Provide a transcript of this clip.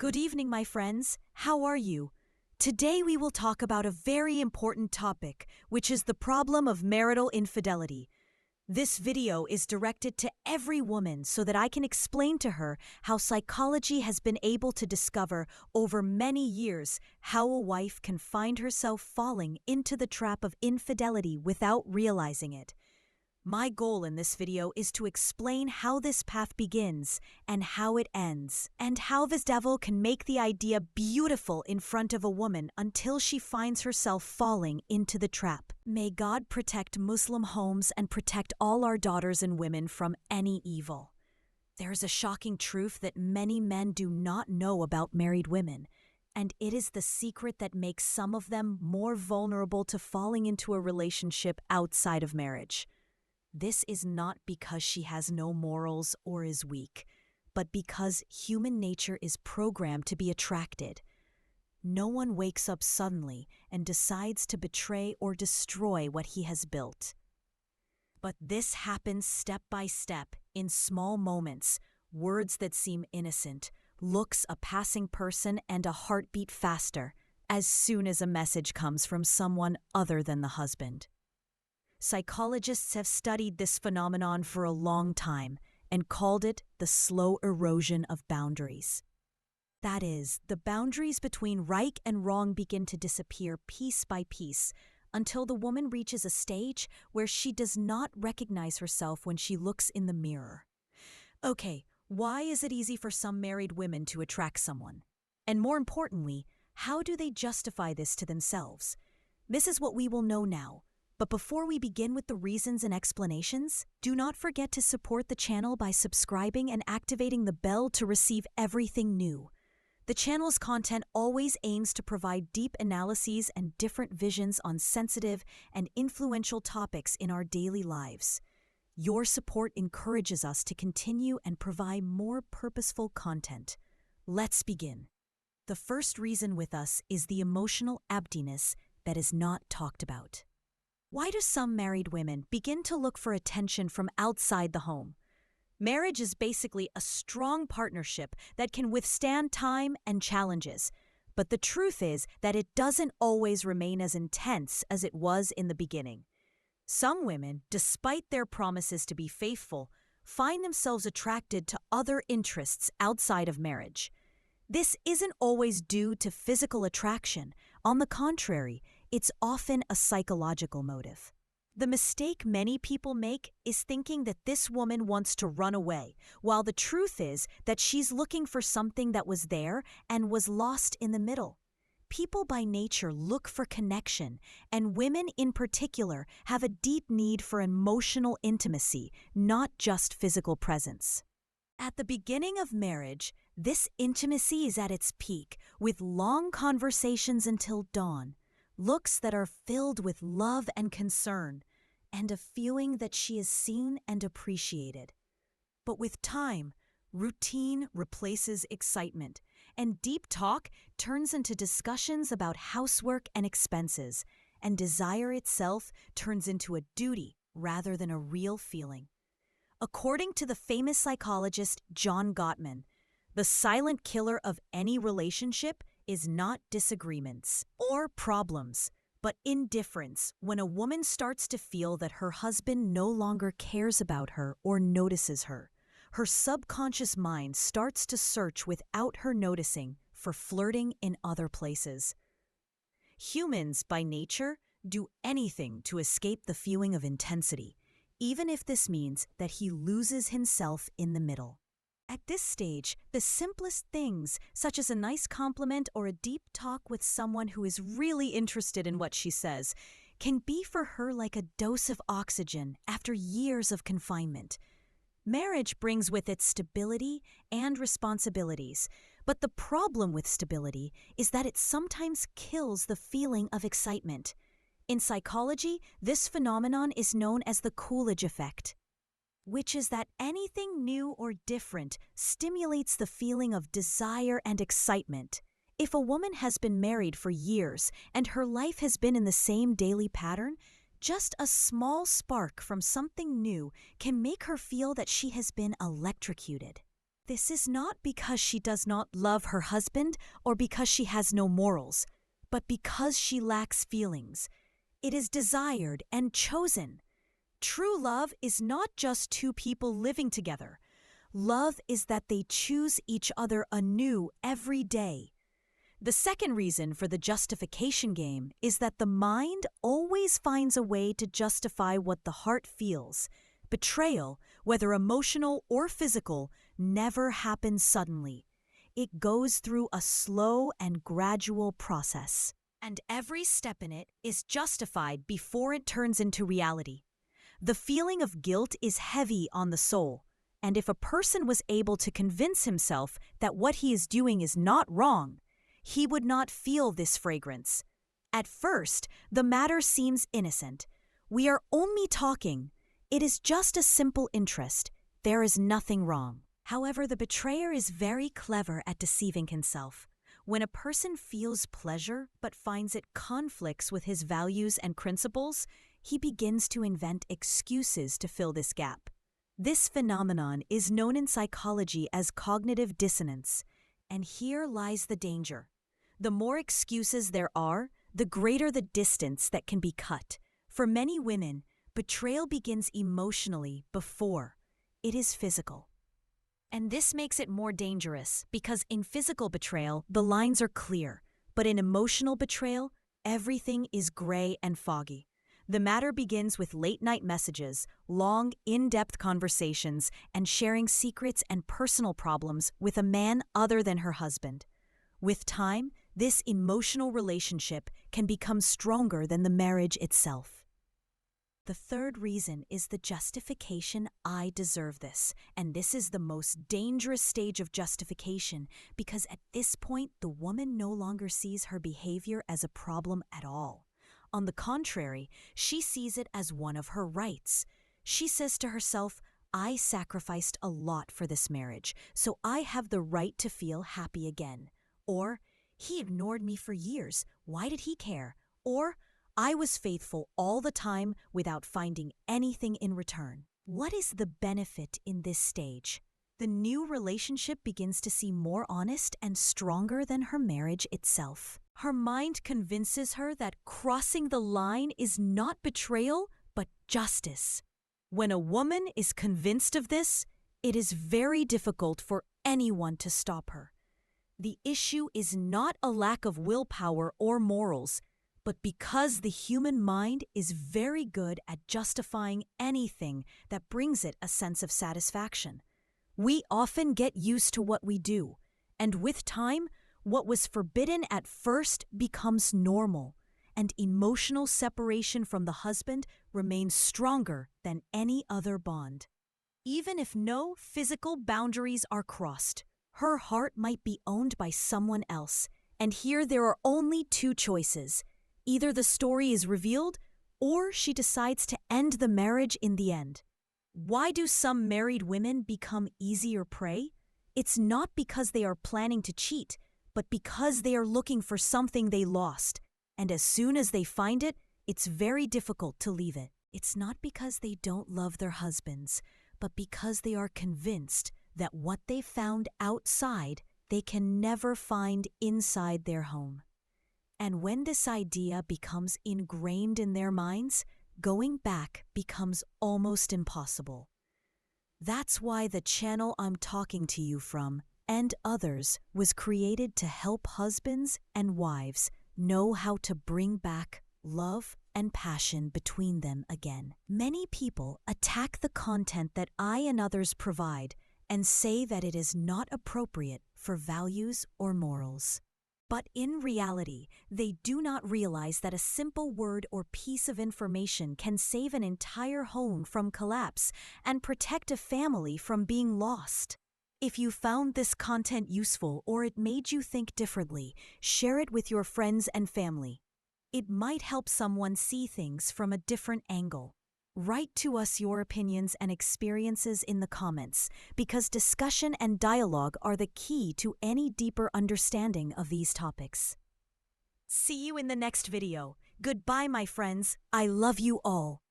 Good evening, my friends. How are you? Today we will talk about a very important topic, which is the problem of marital infidelity. This video is directed to every woman so that I can explain to her how psychology has been able to discover over many years how a wife can find herself falling into the trap of infidelity without realizing it. My goal in this video is to explain how this path begins and how it ends, and how this devil can make the idea beautiful in front of a woman until she finds herself falling into the trap. May God protect Muslim homes and protect all our daughters and women from any evil. There is a shocking truth that many men do not know about married women, and it is the secret that makes some of them more vulnerable to falling into a relationship outside of marriage. This is not because she has no morals or is weak, but because human nature is programmed to be attracted. No one wakes up suddenly and decides to betray or destroy what he has built. But this happens step by step, in small moments, words that seem innocent, looks a passing person, and a heartbeat faster, as soon as a message comes from someone other than the husband. Psychologists have studied this phenomenon for a long time and called it the slow erosion of boundaries. That is, the boundaries between right and wrong begin to disappear piece by piece until the woman reaches a stage where she does not recognize herself when she looks in the mirror. Okay, why is it easy for some married women to attract someone? And more importantly, how do they justify this to themselves? This is what we will know now. But before we begin with the reasons and explanations, do not forget to support the channel by subscribing and activating the bell to receive everything new. The channel's content always aims to provide deep analyses and different visions on sensitive and influential topics in our daily lives. Your support encourages us to continue and provide more purposeful content. Let's begin. The first reason with us is the emotional emptiness that is not talked about. Why do some married women begin to look for attention from outside the home? Marriage is basically a strong partnership that can withstand time and challenges. But the truth is that it doesn't always remain as intense as it was in the beginning. Some women, despite their promises to be faithful, find themselves attracted to other interests outside of marriage. This isn't always due to physical attraction. On the contrary, it's often a psychological motive. The mistake many people make is thinking that this woman wants to run away, while the truth is that she's looking for something that was there and was lost in the middle. People by nature look for connection, and women in particular have a deep need for emotional intimacy, not just physical presence. At the beginning of marriage, this intimacy is at its peak, with long conversations until dawn, looks that are filled with love and concern, and a feeling that she is seen and appreciated. But with time, routine replaces excitement, and deep talk turns into discussions about housework and expenses, and desire itself turns into a duty rather than a real feeling. According to the famous psychologist John Gottman, the silent killer of any relationship is not disagreements or problems, but indifference. When a woman starts to feel that her husband no longer cares about her or notices her, her subconscious mind starts to search without her noticing for flirting in other places. Humans, by nature, do anything to escape the feeling of intensity, even if this means that he loses himself in the middle. At this stage, the simplest things, such as a nice compliment or a deep talk with someone who is really interested in what she says, can be for her like a dose of oxygen after years of confinement. Marriage brings with it stability and responsibilities, but the problem with stability is that it sometimes kills the feeling of excitement. In psychology, this phenomenon is known as the Coolidge effect, which is that anything new or different stimulates the feeling of desire and excitement. If a woman has been married for years and her life has been in the same daily pattern, just a small spark from something new can make her feel that she has been electrocuted. This is not because she does not love her husband or because she has no morals, but because she lacks feelings. It is desired and chosen. True love is not just two people living together. Love is that they choose each other anew every day. The second reason for the justification game is that the mind always finds a way to justify what the heart feels. Betrayal, whether emotional or physical, never happens suddenly. It goes through a slow and gradual process, and every step in it is justified before it turns into reality. The feeling of guilt is heavy on the soul, and if a person was able to convince himself that what he is doing is not wrong, he would not feel this fragrance. At first, the matter seems innocent. We are only talking. It is just a simple interest. There is nothing wrong. However, the betrayer is very clever at deceiving himself. When a person feels pleasure but finds it conflicts with his values and principles, he begins to invent excuses to fill this gap. This phenomenon is known in psychology as cognitive dissonance, and here lies the danger. The more excuses there are, the greater the distance that can be cut. For many women, betrayal begins emotionally before it is physical. And this makes it more dangerous because in physical betrayal, the lines are clear, but in emotional betrayal, everything is gray and foggy. The matter begins with late-night messages, long, in-depth conversations, and sharing secrets and personal problems with a man other than her husband. With time, this emotional relationship can become stronger than the marriage itself. The third reason is the justification, I deserve this. And this is the most dangerous stage of justification because at this point, the woman no longer sees her behavior as a problem at all. On the contrary, she sees it as one of her rights. She says to herself, I sacrificed a lot for this marriage, so I have the right to feel happy again. Or, he ignored me for years, why did he care? Or, I was faithful all the time without finding anything in return. What is the benefit in this stage? The new relationship begins to seem more honest and stronger than her marriage itself. Her mind convinces her that crossing the line is not betrayal, but justice. When a woman is convinced of this, it is very difficult for anyone to stop her. The issue is not a lack of willpower or morals, but because the human mind is very good at justifying anything that brings it a sense of satisfaction. We often get used to what we do, and with time, what was forbidden at first becomes normal, and emotional separation from the husband remains stronger than any other bond. Even if no physical boundaries are crossed, her heart might be owned by someone else, and here there are only two choices. Either the story is revealed, or she decides to end the marriage in the end. Why do some married women become easier prey? It's not because they are planning to cheat, but because they are looking for something they lost. And as soon as they find it, it's very difficult to leave it. It's not because they don't love their husbands, but because they are convinced that what they found outside, they can never find inside their home. And when this idea becomes ingrained in their minds, going back becomes almost impossible. That's why the channel I'm talking to you from, and others, was created to help husbands and wives know how to bring back love and passion between them again. Many people attack the content that I and others provide and say that it is not appropriate for values or morals. But in reality, they do not realize that a simple word or piece of information can save an entire home from collapse and protect a family from being lost. If you found this content useful or it made you think differently, share it with your friends and family. It might help someone see things from a different angle. Write to us your opinions and experiences in the comments, because discussion and dialogue are the key to any deeper understanding of these topics. See you in the next video. Goodbye, my friends. I love you all.